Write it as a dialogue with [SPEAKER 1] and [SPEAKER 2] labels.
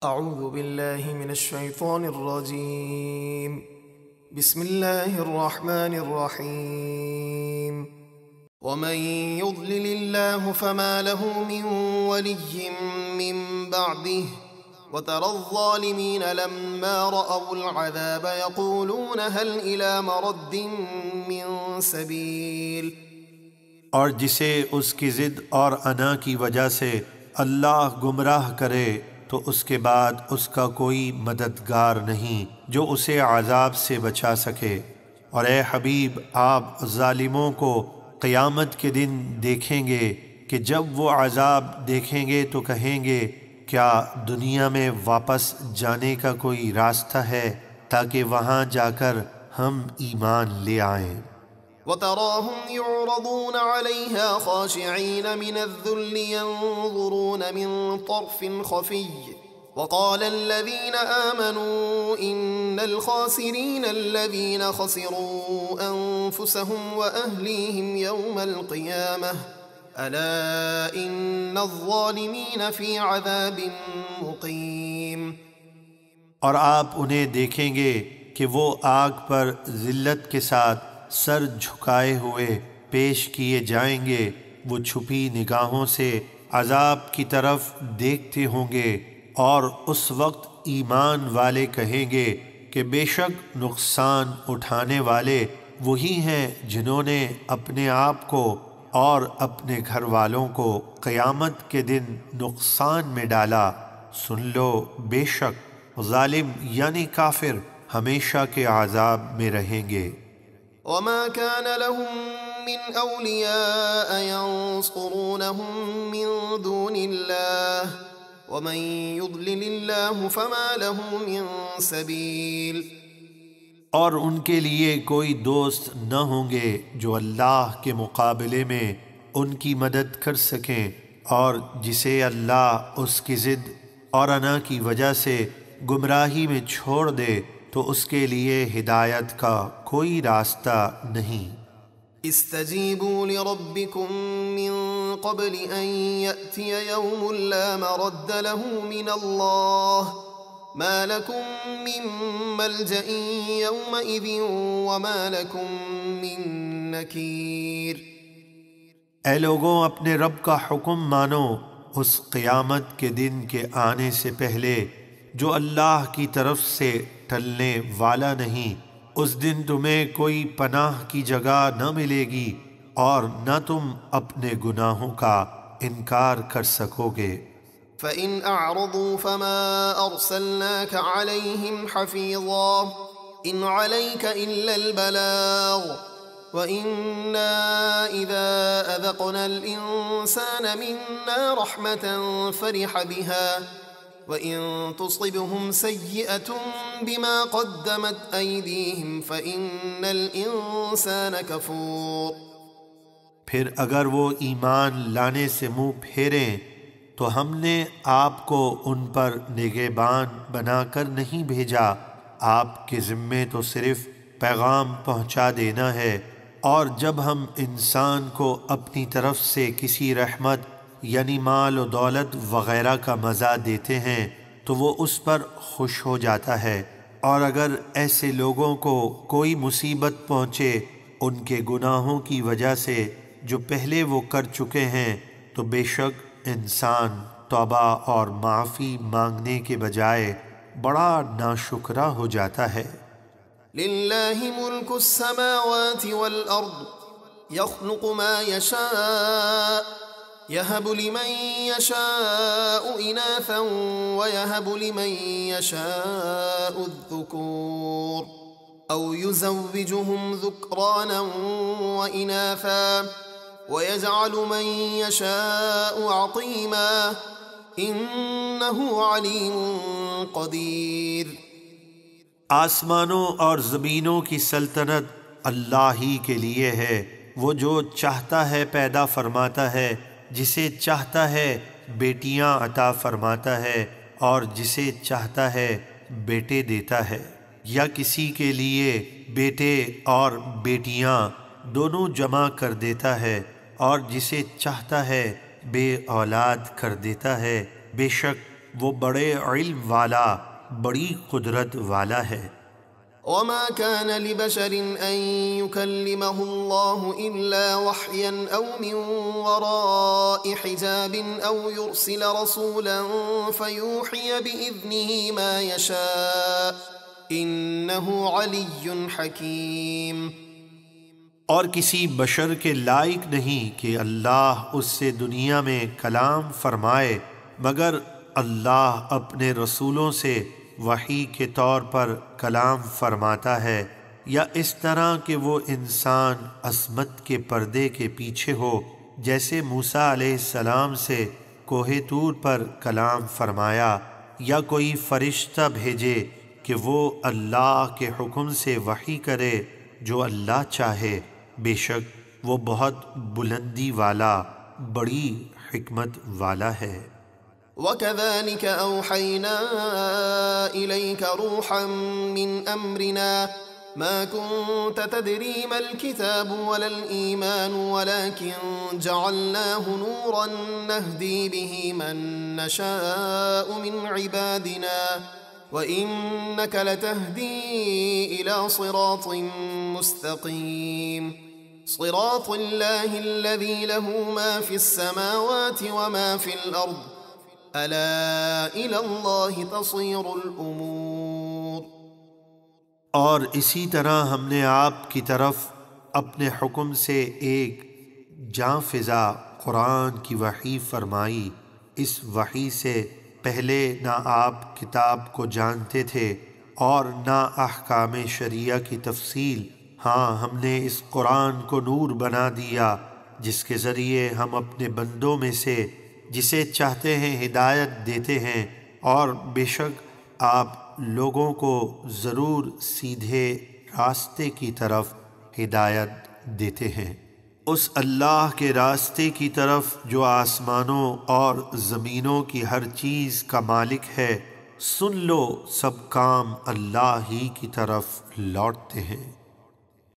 [SPEAKER 1] أعوذ بالله من الشيطان الرجيم. بسم الله الرحمن الرحيم. ومن يضلل الله فما له من ولي من بعده وترى الظالمين لما رأوا العذاب يقولون هل إلى مرد من سبيل.
[SPEAKER 2] اور جسے اس کی ضد اور انا کی وجہ سے اللہ گمراہ کرے تو اس کے بعد اس کا کوئی مددگار نہیں جو اسے عذاب سے بچا سکے۔ اور اے حبیب، آپ ظالموں کو قیامت کے دن دیکھیں گے کہ جب وہ عذاب دیکھیں گے تو کہیں گے کیا دنیا میں واپس جانے کا کوئی راستہ ہے تاکہ وہاں جا کر ہم ایمان لے آئیں۔
[SPEAKER 1] وتراهم يعرضون عليها خاشعين من الذل ينظرون من طرف خفي وقال الذين آمنوا إن الخاسرين الذين خسروا أنفسهم وأهليهم يوم القيامة ألا إن الظالمين في عذاب مقيم۔
[SPEAKER 2] اور آپ انہیں دیکھیں گے کہ وہ آگ پر ذلت کے ساتھ سر جھکائے ہوئے پیش کیے جائیں گے، وہ چھپی نگاہوں سے عذاب کی طرف دیکھتے ہوں گے، اور اس وقت ایمان والے کہیں گے کہ بے شک نقصان اٹھانے والے وہی ہیں جنہوں نے اپنے آپ کو اور اپنے گھر والوں کو قیامت کے دن نقصان میں ڈالا۔ سن لو، بے شک ظالم یعنی کافر ہمیشہ کے عذاب میں رہیں گے۔
[SPEAKER 1] وما كان لهم من أولياء ينصرونهم من دون الله ومن يضلل الله فما له من سبيل۔
[SPEAKER 2] اور ان کے لیے کوئی دوست نہ ہوں گے جو اللہ کے مقابلے میں ان کی مدد کر سکیں، اور جسے اللہ اس کی ضد اور انا کی وجہ سے گمراہی میں چھوڑ دے تو اس کے لیے ہدایت کا کوئی راستہ نہیں۔
[SPEAKER 1] استجیبوا لربکم من قبل ان یأتی یوم لا مرد له من اللہ ما لکم من ملجأ یومئذ وما لکم من نکیر۔
[SPEAKER 2] اے لوگوں، اپنے رب کا حکم مانو اس قیامت کے دن کے آنے سے پہلے جو اللہ کی طرف سے ٹلنے والا نہیں۔ اس دن تمہیں کوئی پناہ کی جگہ نہ ملے گی اور نہ تم اپنے گناہوں کا انکار کر سکو گے۔
[SPEAKER 1] فَإِنْ أَعْرَضُوا فَمَا أَرْسَلْنَاكَ عَلَيْهِمْ حَفِيظًا إِنْ عَلَيْكَ إِلَّا الْبَلَاغُ وَإِنَّا إِذَا أَذَقْنَا الْإِنسَانَ مِنَّا رَحْمَةً فَرِحَ بِهَا وَإِن تُصِبْهُمْ سَيِّئَةٌ بِمَا قَدَّمَتْ أَيْدِيهِمْ فَإِنَّ الْإِنسَانَ كَفُورٌ۔
[SPEAKER 2] پھر اگر وہ ایمان لانے سے منہ پھیریں تو ہم نے آپ کو ان پر نگہبان بنا کر نہیں بھیجا، آپ کے ذمے تو صرف پیغام پہنچا دینا ہے، اور جب ہم انسان کو اپنی طرف سے کسی رحمت یعنی مال و دولت وغیرہ کا مزہ دیتے ہیں تو وہ اس پر خوش ہو جاتا ہے، اور اگر ایسے لوگوں کو کوئی مصیبت پہنچے ان کے گناہوں کی وجہ سے جو پہلے وہ کر چکے ہیں تو بے شک انسان توبہ اور معافی مانگنے کے بجائے بڑا ناشکرا ہو جاتا ہے۔
[SPEAKER 1] للہ ملک السماوات والارض یخلق ما یشاء يهب لمن يشاء إناثا ويهب لمن يشاء الذكور أو يزوجهم ذكرانا وإناثا ويجعل من يشاء عقيما إنه عليم قدير۔
[SPEAKER 2] آسمانوں اور زمینوں کی سلطنت اللہ ہی کے لیے ہے، وہ جو چاہتا ہے پیدا فرماتا ہے، جسے چاہتا ہے بیٹیاں عطا فرماتا ہے، اور جسے چاہتا ہے بیٹے دیتا ہے، یا کسی کے لیے بیٹے اور بیٹیاں دونوں جمع کر دیتا ہے، اور جسے چاہتا ہے بے اولاد کر دیتا ہے۔ بے شک وہ بڑے علم والا، بڑی قدرت والا ہے۔
[SPEAKER 1] وما كان لبشر أن يكلمه الله إلا وحيا أو من وراء حجاب أو يرسل رسولا فيوحي بإذنه ما يشاء إنه علي حكيم۔
[SPEAKER 2] اور کسی بشر کے لائق نہیں کہ اللہ اس سے دنیا میں کلام فرمائے مگر اللہ اپنے رسولوں سے وحی کے طور پر کلام فرماتا ہے، یا اس طرح کہ وہ انسان عصمت کے پردے کے پیچھے ہو، جیسے موسیٰ علیہ السلام سے کوہ طور پر کلام فرمایا، یا کوئی فرشتہ بھیجے کہ وہ اللہ کے حکم سے وحی کرے جو اللہ چاہے، بے شک وہ بہت بلندی والا، بڑی حکمت والا ہے۔
[SPEAKER 1] وَكَذَلِكَ أَوْحَيْنَا إِلَيْكَ رُوحًا مِّنْ أَمْرِنَا مَا كُنْتَ تَدْرِي مَا الْكِتَابُ وَلَا الْإِيمَانُ وَلَكِنْ جَعَلْنَاهُ نُورًا نَهْدِي بِهِ مَن نَّشَاءُ مِنْ عِبَادِنَا وَإِنَّكَ لَتَهْدِي إِلَى صِرَاطٍ مُّسْتَقِيمٍ صِرَاطِ اللَّهِ الَّذِي لَهُ مَا فِي السَّمَاوَاتِ وَمَا فِي الْأَرْضِ أَلَا إِلَى اللَّهِ تَصِيرُ الْأُمُورُ۔
[SPEAKER 2] اور اسی طرح ہم نے آپ کی طرف اپنے حکم سے ایک جاں فضا قرآن کی وحی فرمائی۔ اس وحی سے پہلے نہ آپ کتاب کو جانتے تھے اور نہ احکام شریعہ کی تفصیل، ہاں ہم نے اس قرآن کو نور بنا دیا جس کے ذریعے ہم اپنے بندوں میں سے جسے چاہتے ہیں ہدایت دیتے ہیں، اور بے شک آپ لوگوں کو ضرور سیدھے راستے کی طرف ہدایت دیتے ہیں، اس اللہ کے راستے کی طرف جو آسمانوں اور زمینوں کی ہر چیز کا مالک ہے۔ سن لو، سب کام اللہ ہی کی طرف لوٹتے ہیں۔